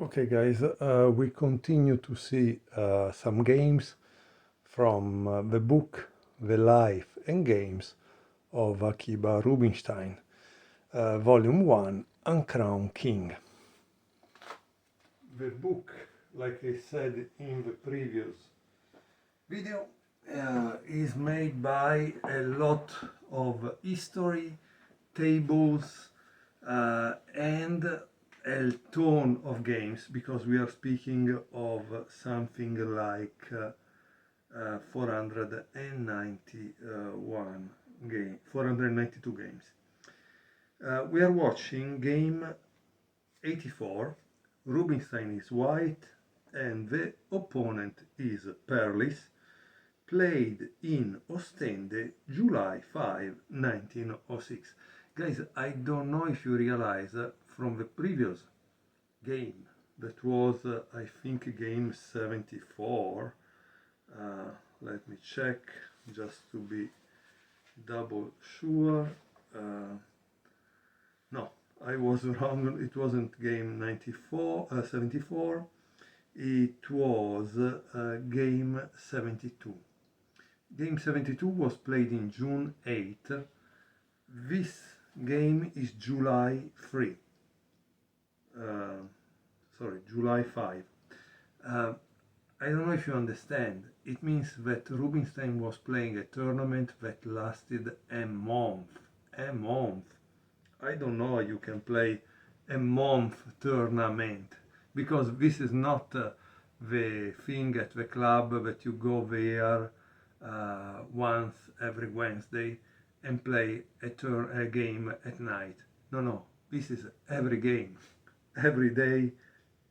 Okay guys, we continue to see some games from the book The Life and Games of Akiva Rubinstein, Volume 1, Uncrowned King. The book, like I said in the previous video, is made by a lot of history, tables, and a ton of games, because we are speaking of something like 492 games. We are watching game 84. Rubinstein is white and the opponent is Perlis, played in Ostende, July 5, 1906. Guys, I don't know if you realize from the previous game, that was, I think, game 74. Let me check just to be double sure. No, I was wrong. It wasn't game 74. It was game 72. Game 72 was played in June 8. This game is July 3. July 5. I don't know if you understand. It means that Rubinstein was playing a tournament that lasted a month. A month. I don't know how you can play a month tournament, because this is not the thing at the club that you go there once every Wednesday and play a game at night. No, this is every game, every day,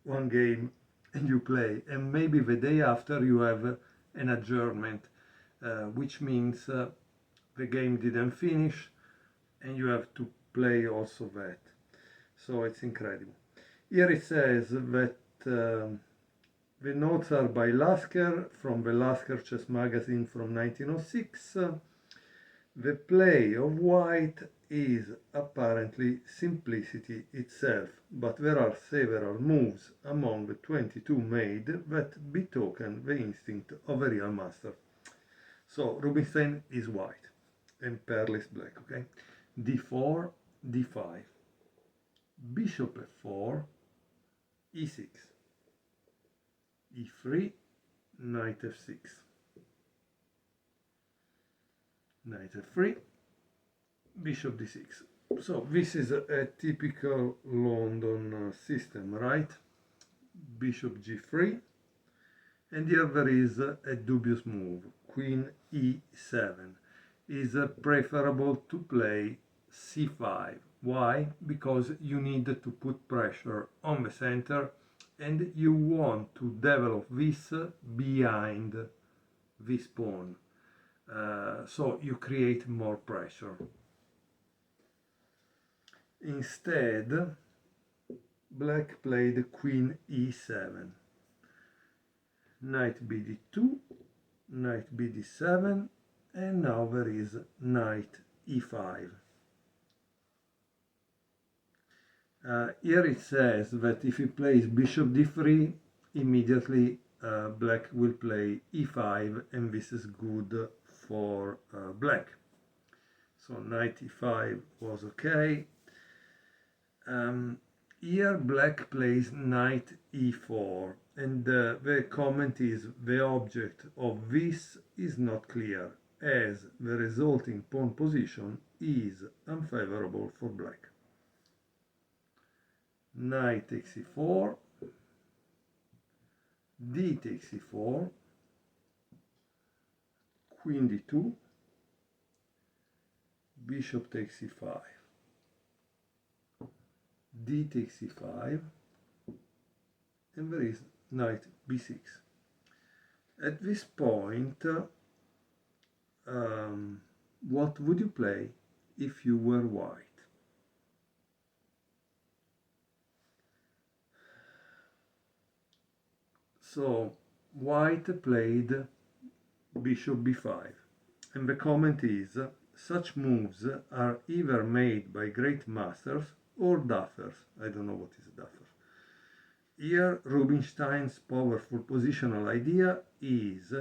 one game, and you play, and maybe the day after you have an adjournment, which means the game didn't finish and you have to play also that. So it's incredible. Here it says that the notes are by Lasker, from the Lasker Chess Magazine from 1906. The play of white is apparently simplicity itself, but there are several moves among the 22 made that betoken the instinct of a real master. So Rubinstein is white and Perlis black, okay? d4, d5, bishop f4, e6, e3, knight f6, knight f3, bishop d6. So this is a typical London system, right? Bishop g3, and here there is a dubious move, queen e7. Is preferable to play c5. Why? Because you need to put pressure on the center and you want to develop this behind this pawn. So you create more pressure. Instead, black played queen e7, knight bd2, knight bd7, and now there is knight e5. Here it says that if he plays bishop d3, immediately black will play e5, and this is good for black. So knight e5 was okay. Here black plays knight e4, and the comment is the object of this is not clear, as the resulting pawn position is unfavorable for black. Knight takes e4, d takes e4, queen d2, bishop takes e5, d takes e5, and there is knight b6. At this point, what would you play if you were white? So white played bishop b5, and the comment is, such moves are either made by great masters or duffers. I don't know what is duffer. Here Rubinstein's powerful positional idea is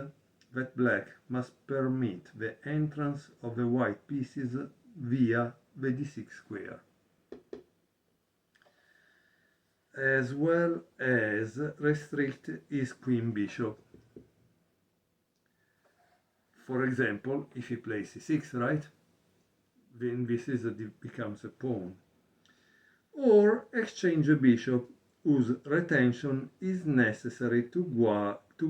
that black must permit the entrance of the white pieces via the d6 square, as well as restrict his queen bishop. For example, if he plays c6, right, then this becomes a pawn. Or exchange a bishop whose retention is necessary to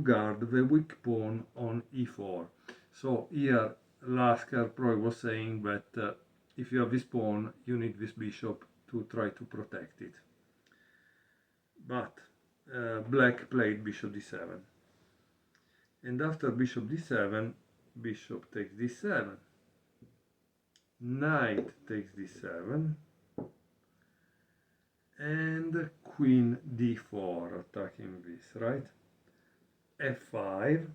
guard the weak pawn on e4. So here Lasker probably was saying that if you have this pawn, you need this bishop to try to protect it. But black played bishop d7. And after bishop d7, bishop takes d7, knight takes d7, and queen d4 attacking this, right? f5,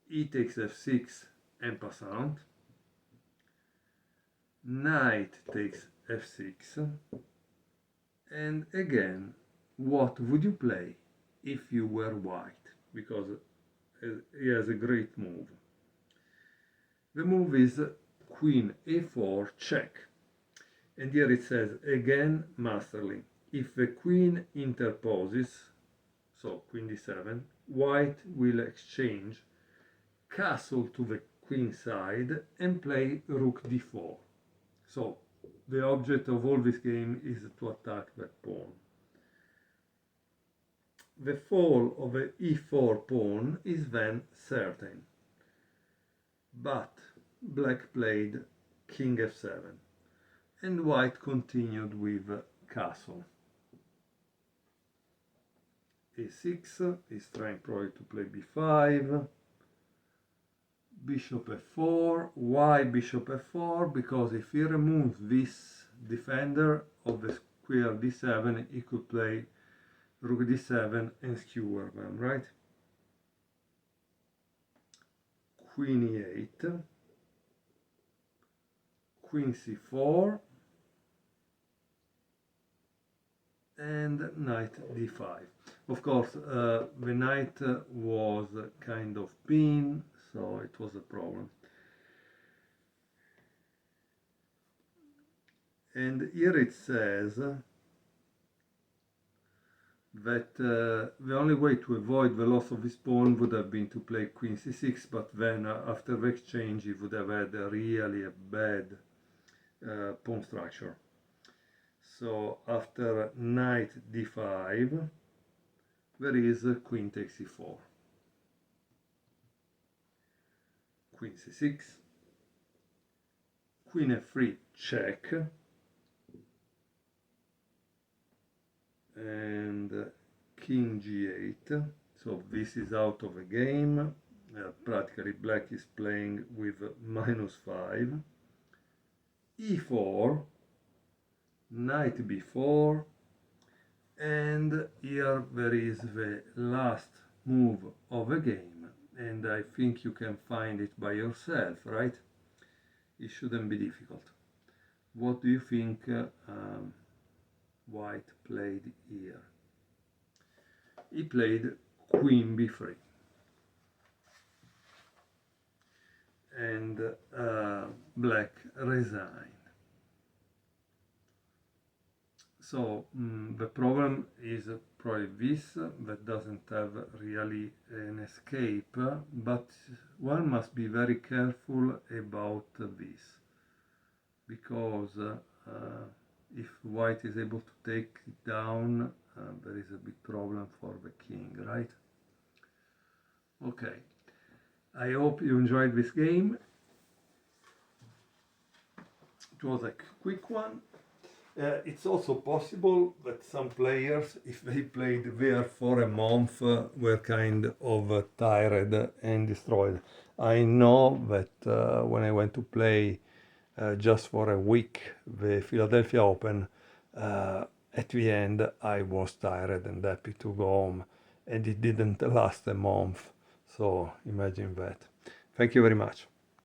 e takes f6 en passant, knight takes f6, and again, what would you play if you were white? Because he has a great move. The move is queen a4 check. And here it says, again, masterly. If the queen interposes, so queen d7, white will exchange castle to the queen side and play rook d4. So the object of all this game is to attack that pawn. The fall of the e4 pawn is then certain. But black played king f7. And white continued with castle. a6 is trying probably to play b5, bishop f4. Why bishop f4? Because if he removes this defender of the square d7, he could play rook d7 and skewer them, right? Queen e8, queen c4, and knight d5. Of course, the knight was kind of pinned, so it was a problem. And here it says that the only way to avoid the loss of his pawn would have been to play queen c6, but then after the exchange he would have had really a bad pawn structure. So after knight d5, there is queen takes e4, queen c6, queen f3 check, and king g8. So this is out of the game. Practically black is playing with -5. e4, knight b4, and here there is the last move of the game, and I think you can find it by yourself, right? It shouldn't be difficult. What do you think white played here? He played queen b3, and black resigned. So the problem is probably this, that doesn't have really an escape, but one must be very careful about this, because if white is able to take it down, there is a big problem for the king, right? Okay, I hope you enjoyed this game. It was a quick one. It's also possible that some players, if they played there for a month, were kind of tired and destroyed. I know that when I went to play just for a week the Philadelphia Open, at the end I was tired and happy to go home, and it didn't last a month. So imagine that. Thank you very much.